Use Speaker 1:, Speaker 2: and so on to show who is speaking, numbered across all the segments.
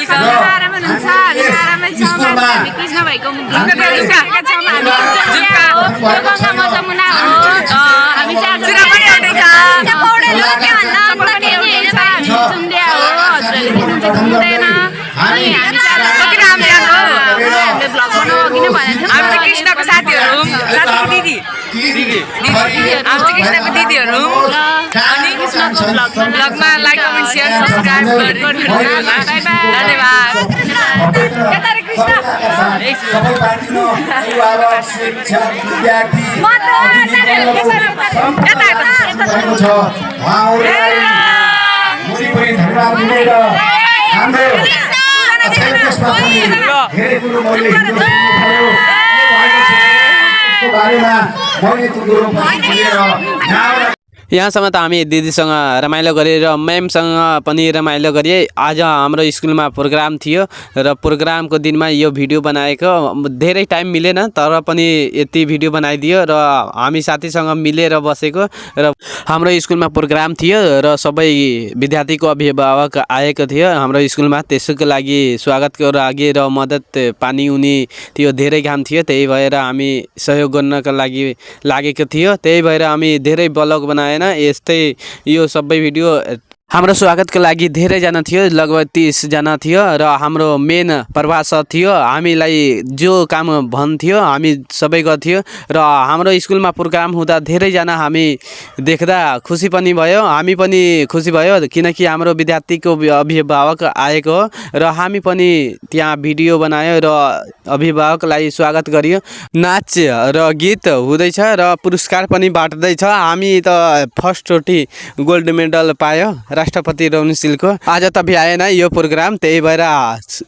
Speaker 1: Welcome
Speaker 2: आरामै हुनुहुन्छ हामी आरामै छौँ हामी कृष्ण भाइको जुका छौँ हामी जुका हो यो गङ्गा मजमुना हो हामी चाहिँ पनि एउटै छ पौडेल हो के भन्दा पनि एउटै छ हामी चुम्डिया हो हजुरहरूले देख्नुहुन्छ चुम्दैन अनि हामी चाहिँ कति राम्रो हो हामीले भ्लग बनाऊ किन भनेको थियो
Speaker 1: हामी चाहिँ कृष्णको साथीहरू साथीको दिदी हामी चाहिँ कृष्णको दिदीहरू
Speaker 2: अनि कृष्णको
Speaker 1: ब्लगमा लाइक कमेन्ट सेयर सब्सक्राइब गरिदिनु होला धन्यवाद
Speaker 2: यता रे कृष्ण
Speaker 3: सबै पार्टीको अभिभावक शिक्षक विद्यार्थी
Speaker 4: यहाँसम्म त हामी दिदीसँग रमाइलो गरेँ र म्यामसँग पनि रमाइलो गरेँ। आज हाम्रो स्कुलमा प्रोग्राम थियो र प्रोग्रामको दिनमा यो भिडियो बनाएको धेरै टाइम मिलेन तर पनि यति भिडियो बनाइदियो र हामी साथीसँग मिलेर बसेको र हाम्रो स्कुलमा प्रोग्राम थियो र सबै विद्यार्थीको अभिभावक आएको थियो हाम्रो स्कुलमा। त्यसको लागि स्वागतको लागि र मद्दत पानी उनी थियो, धेरै घाम थियो, त्यही भएर हामी सहयोग गर्नका लागि लागेको थियो। त्यही भएर हामी धेरै ब्लग बनाए यस्तै यो सबै भिडियो। हाम्रो स्वागतको लागि धेरैजना थियो, लगभग 30 जना थियो र हाम्रो मेन प्रभास सर थियो। हामीलाई जो काम भन्थ्यो हामी सबै गर्थ्यो र हाम्रो स्कुलमा प्रोग्राम हुँदा धेरैजना हामी देख्दा खुसी पनि भयो, हामी पनि खुसी भयो किनकि हाम्रो विद्यार्थीको अभिभावक आएको हो र हामी पनि त्यहाँ भिडियो बनायो र अभिभावकलाई स्वागत गरियो। नाच र गीत हुँदैछ र पुरस्कार पनि बाँड्दैछ। हामी त फर्स्ट चोटि गोल्ड मेडल पायो राष्ट्रपति रौनशीलको। आज त भ्याएन यो प्रोग्राम, त्यही भएर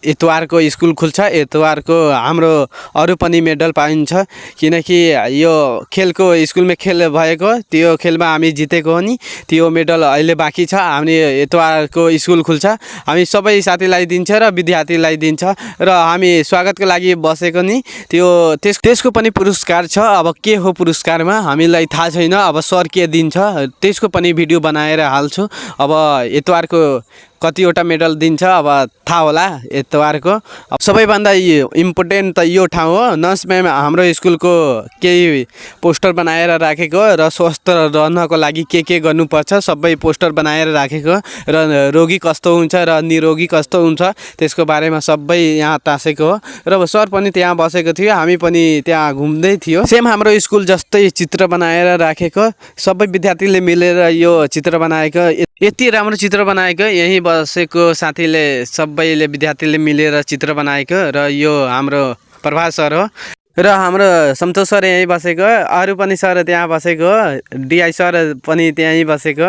Speaker 4: इतबारको स्कुल खुल्छ, इतबारको हाम्रो अरू पनि मेडल पाइन्छ किनकि यो खेलको स्कुलमा खेल भएको त्यो खेलमा हामी जितेको हो नि, त्यो मेडल अहिले बाँकी छ। हामी इतबारको स्कुल खुल्छ, हामी सबै साथीलाई दिन्छ र विद्यार्थीलाई दिन्छ र हामी स्वागतको लागि बसेको नि। त्यसको पनि पुरस्कार छ। अब के हो पुरस्कारमा हामीलाई थाहा छैन, अब सर के दिन्छ त्यसको पनि भिडियो बनाएर हाल्छु। अब इतबारको कतिवटा मेडल दिन्छ अब थाहा होला इतबारको। अब सबैभन्दा इम्पोर्टेन्ट त यो ठाउँ हो, नर्स म्याम हाम्रो स्कुलको केही पोस्टर बनाएर राखेको र स्वस्थ रहनको लागि के गर्नुपर्छ सबै पोस्टर बनाएर राखेको र रोगी कस्तो हुन्छ र निरोगी कस्तो हुन्छ त्यसको बारेमा सबै यहाँ टाँसेको हो र सर पनि त्यहाँ बसेको थियो, हामी पनि त्यहाँ घुम्दै थियो। सेम हाम्रो स्कुल जस्तै चित्र बनाएर राखेको, सबै विद्यार्थीले मिलेर यो चित्र बनाएको, यति राम्रो चित्र बनाएको। यहीँ बसेको साथीले सबैले विद्यार्थीले मिलेर चित्र बनाएको र यो हाम्रो प्रभास सर हो र हाम्रो सन्तोष सर यहीँ बसेको, अरू पनि सर त्यहाँ बसेको, डिआई सर पनि त्यहीँ बसेको।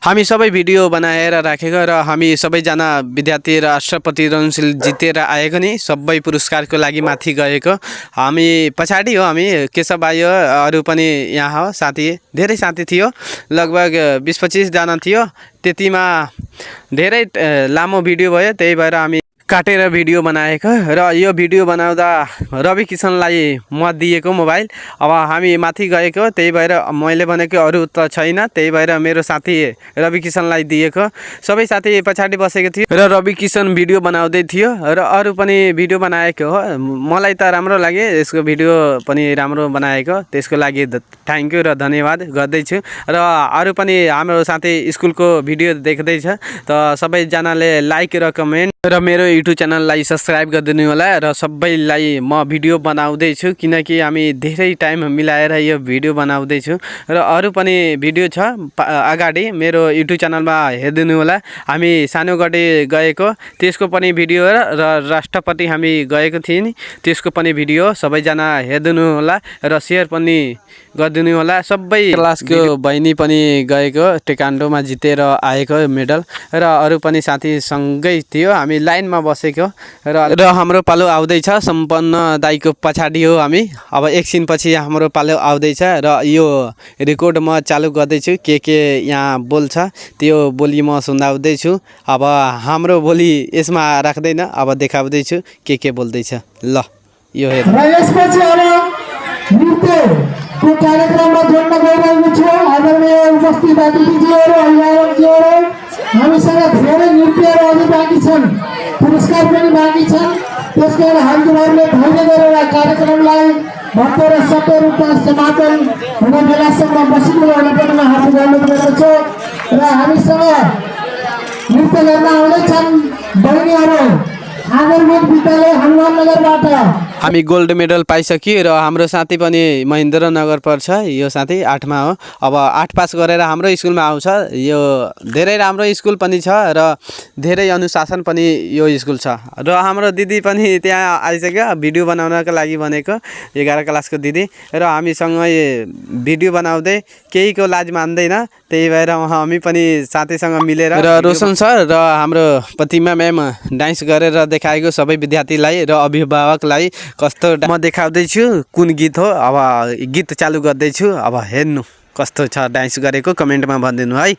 Speaker 4: हामी सबै भिडियो बनाएर राखेको र हामी सबैजना विद्यार्थी राष्ट्रपति रौनशील जितेर आएको नि, सबै पुरस्कारको लागि माथि गएको। हामी पछाडि हो, हामी केशव आयो, अरू पनि यहाँ हो साथी, धेरै साथी थियो, लगभग 20-25 जना थियो। त्यतिमा धेरै लामो भिडियो भयो, त्यही भएर हामी काटेर भिडियो बनाएको र यो भिडियो बनाउँदा रवि किसनलाई म दिएको मोबाइल। अब हामी माथि गएको, त्यही भएर मैले भनेको अरू त छैन, त्यही भएर मेरो साथी रवि किसनलाई दिएको। सबै साथी पछाडि बसेको थियो र रवि किसन भिडियो बनाउँदै थियो र अरू पनि भिडियो बनाएको हो। मलाई त राम्रो लाग्यो, यसको भिडियो पनि राम्रो बनाएको, त्यसको लागि थ्याङ्क यू र धन्यवाद गर्दैछु। र अरू पनि हाम्रो साथी स्कुलको भिडियो देख्दैछ त सबैजनाले लाइक र कमेन्ट र मेरो युट्युब च्यानललाई सब्सक्राइब गरिदिनु होला र सबैलाई म भिडियो बनाउँदैछु किनकि हामी धेरै टाइम मिलाएर यो भिडियो बनाउँदैछु र अरू पनि भिडियो छ अगाडि मेरो युट्युब च्यानलमा हेरिदिनु होला। हामी सानोगढी गएको त्यसको पनि भिडियो र राष्ट्रपति हामी गएको थियौँ नि त्यसको पनि भिडियो सबैजना हेरिदिनु होला र सेयर पनि गरिदिनु होला। सबै क्लासको बहिनी पनि गएको, टेक्वान्डोमा जितेर आएको मेडल र अरू पनि साथी सँगै थियो। हामी लाइनमा बसेको र हाम्रो पालो आउँदैछ, सम्पन्न दाइको पछाडि हो हामी। अब एकछिनपछि हाम्रो पालो आउँदैछ र यो रेकर्ड म चालु गर्दैछु, के यहाँ बोल्छ त्यो बोली म सुनाउँदैछु। अब हाम्रो बोली यसमा राख्दैन, अब देखाउँदैछु के बोल्दैछ। ल यो हेर
Speaker 5: को कार्यक्रममा जोड्न गइरहेको छु। आदरणीय उपस्थित अतिथिज्यूहरू, अभिभावकज्यूहरू, हामीसँग धेरै नृत्यहरू अझै बाँकी छन्। पुरस्कार पुरस्कार पनि बाँकी छन् त्यसको कारण हजुरहरूले धैर्य गरेर कार्यक्रमलाई भव्य र सफल रूपमा समापन हुने बेलासम्म बसिदिनु हुने पनि म हार्दिक अनुरोध गर्दछु र हामीसँग नृत्य गर्न आउँदैछन् बहिनीहरू आदरबोध विद्यालय हनुमाननगरबाट
Speaker 4: हामी गोल्ड मेडल पाइसक्यो र हाम्रो साथी पनि महेन्द्रनगर पर्छ यो साथी 8मा हो अब 8 पास गरेर हाम्रो स्कुलमा आउँछ यो धेरै राम्रो स्कुल पनि छ र धेरै अनुशासन पनि यो स्कुल छ र हाम्रो दिदी पनि त्यहाँ आइसक्यो भिडियो बनाउनको लागि भनेको 11 क्लासको दिदी र हामीसँग भिडियो बनाउँदै केहीको लाज मान्दैन त्यही भएर हामी पनि साथीसँग मिलेर र रोशन सर र हाम्रो प्रतिमा म्याम डान्स गरेर देखाएको सबै विद्यार्थीलाई र अभिभावकलाई कस्तो म देखाउँदैछु कुन गीत हो अब गीत चालु गर्दैछु अब हेर्नु कस्तो छ डान्स गरेको कमेन्टमा भनिदिनु है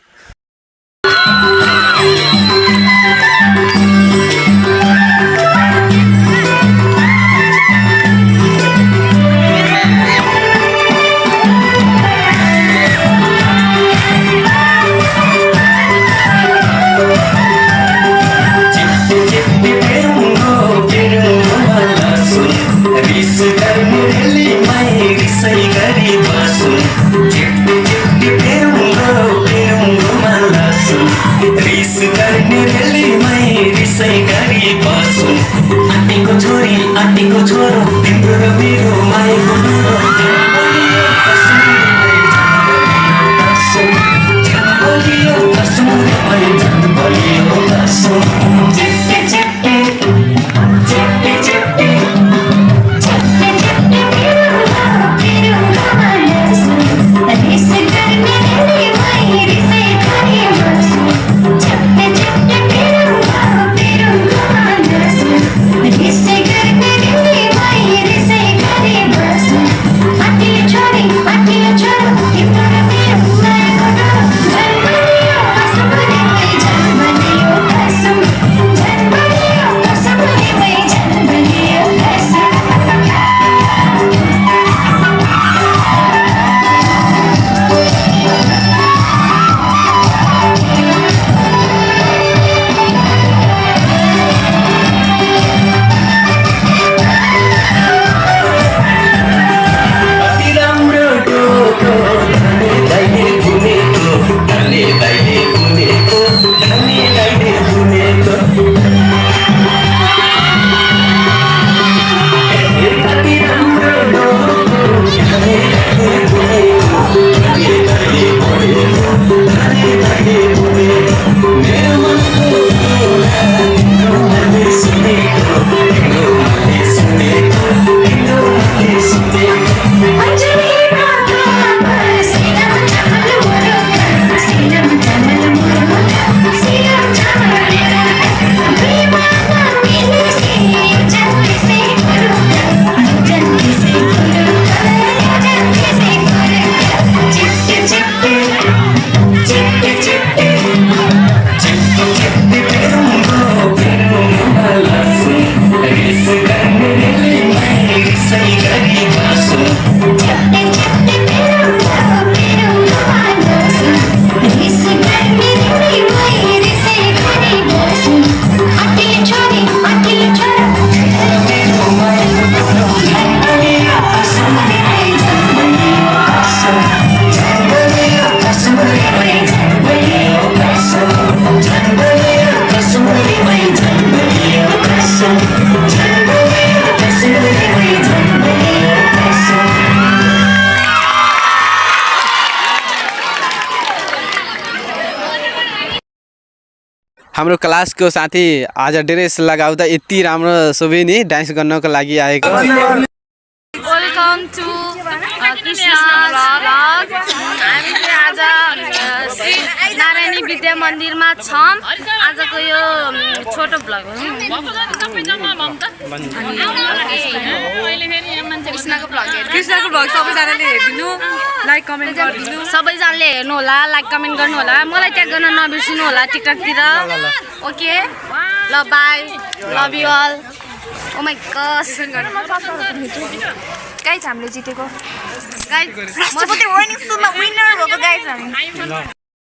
Speaker 6: आंटीको छोरो तिम्रो र मेरो मायाको
Speaker 4: हाम्रो क्लासको साथी आज ड्रेस लगाउँदा यति राम्रो सोभि नि डान्स गर्नको लागि आएको
Speaker 2: वेलकम टु कृष्ण भ्लग हामी चाहिँ आज श्री नारायणी विद्या मन्दिरमा छौँ आजको यो छोटो भ्लग हो कृष्णको भ्लग सबैजनाले हेरिदिनु लाइक कमेन्ट गरिदिनु सबैजनाले हेर्नु होला लाइक कमेन्ट गर्नु होला मलाई ट्याग गर्न नबिर्सिनु होला टिकटकतिर ओके ल bye love you all oh my god guys हामीले जितेको गाइस राष्ट्रपति वार्निङ सुमा विनर भएको गाइस हामी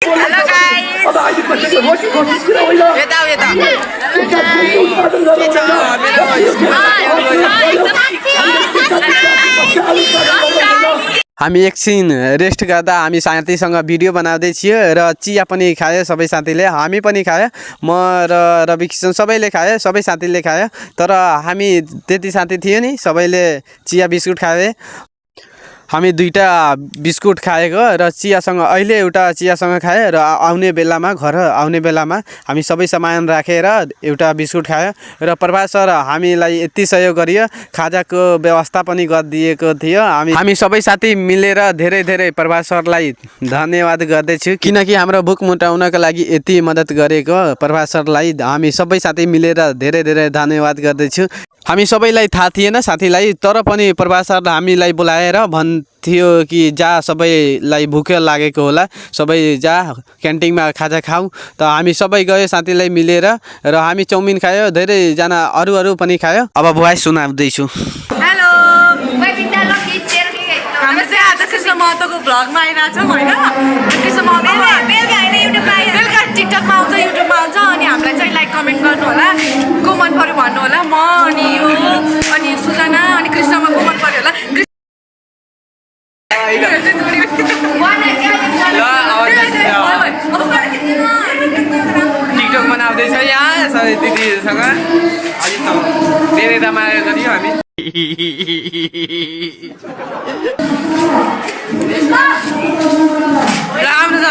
Speaker 2: हेलो गाइस यता
Speaker 4: हामी एकछिन रेस्ट गर्दा हामी साथीसँग भिडियो बनाउँदै थियो र चिया पनि खायो सबै साथीले, हामी पनि खायो, म र रवि किसन सबैले खायो, सबै साथीले खायो। तर हामी त्यति साथी थियो नि, सबैले चिया बिस्कुट खाए। हामी 2टा बिस्कुट खाएको र चियासँग अहिले एउटा चियासँग खायो र आउने बेलामा घर आउने बेलामा हामी सबै सामान राखेर एउटा बिस्कुट खायो। र प्रभात सर हामीलाई यति सहयोग गरियो, खाजाको व्यवस्था पनि गरिदिएको थियो। हामी सबै साथी मिलेर धेरै धेरै प्रभात सरलाई धन्यवाद गर्दैछु, किनकि हाम्रो भुक मुटाउनको लागि यति मद्दत गरेको प्रभात सरलाई हामी सबै साथी मिलेर धेरै धेरै धन्यवाद गर्दैछु। हामी सबैलाई थाहा थिएन साथीलाई, तर पनि प्रभात सरले हामीलाई बोलाएर भन्थ्यो कि जा सबैलाई भुख लागेको होला, सबै जा क्यान्टिनमा खाजा खाऊ। त हामी सबै गयो साथीलाई मिलेर र हामी चाउमिन खायो, धेरैजना अरू पनि खायो। अब भोइस सुनाउँदैछु।
Speaker 1: हेलो, हामी चाहिँ आज कृष्ण महतोको भ्लगमा आइरहेछौँ होइन। कृष्ण महतो बेलुका टिकटकमा आउँछ, युट्युबमा आउँछ। अनि हामीलाई चाहिँ लाइक कमेन्ट गर्नु होला, को मन पऱ्यो भन्नु होला। म अनि यो अनि सुजना अनि कृष्णमा को मन पऱ्यो होला। टिकटक बनाउँदैछ यहाँ सबै दिदीहरूसँग, अलिक धेरै रमाइलो गरियो हामी। राम्रो छ।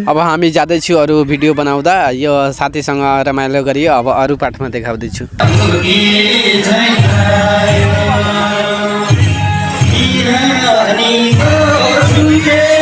Speaker 4: अब हामी जाँदैछु अरू भिडियो बनाउँदा, यो साथीसँग रमाइलो गरियो। अब अरू पाठमा देखाउँदैछु।
Speaker 6: अनि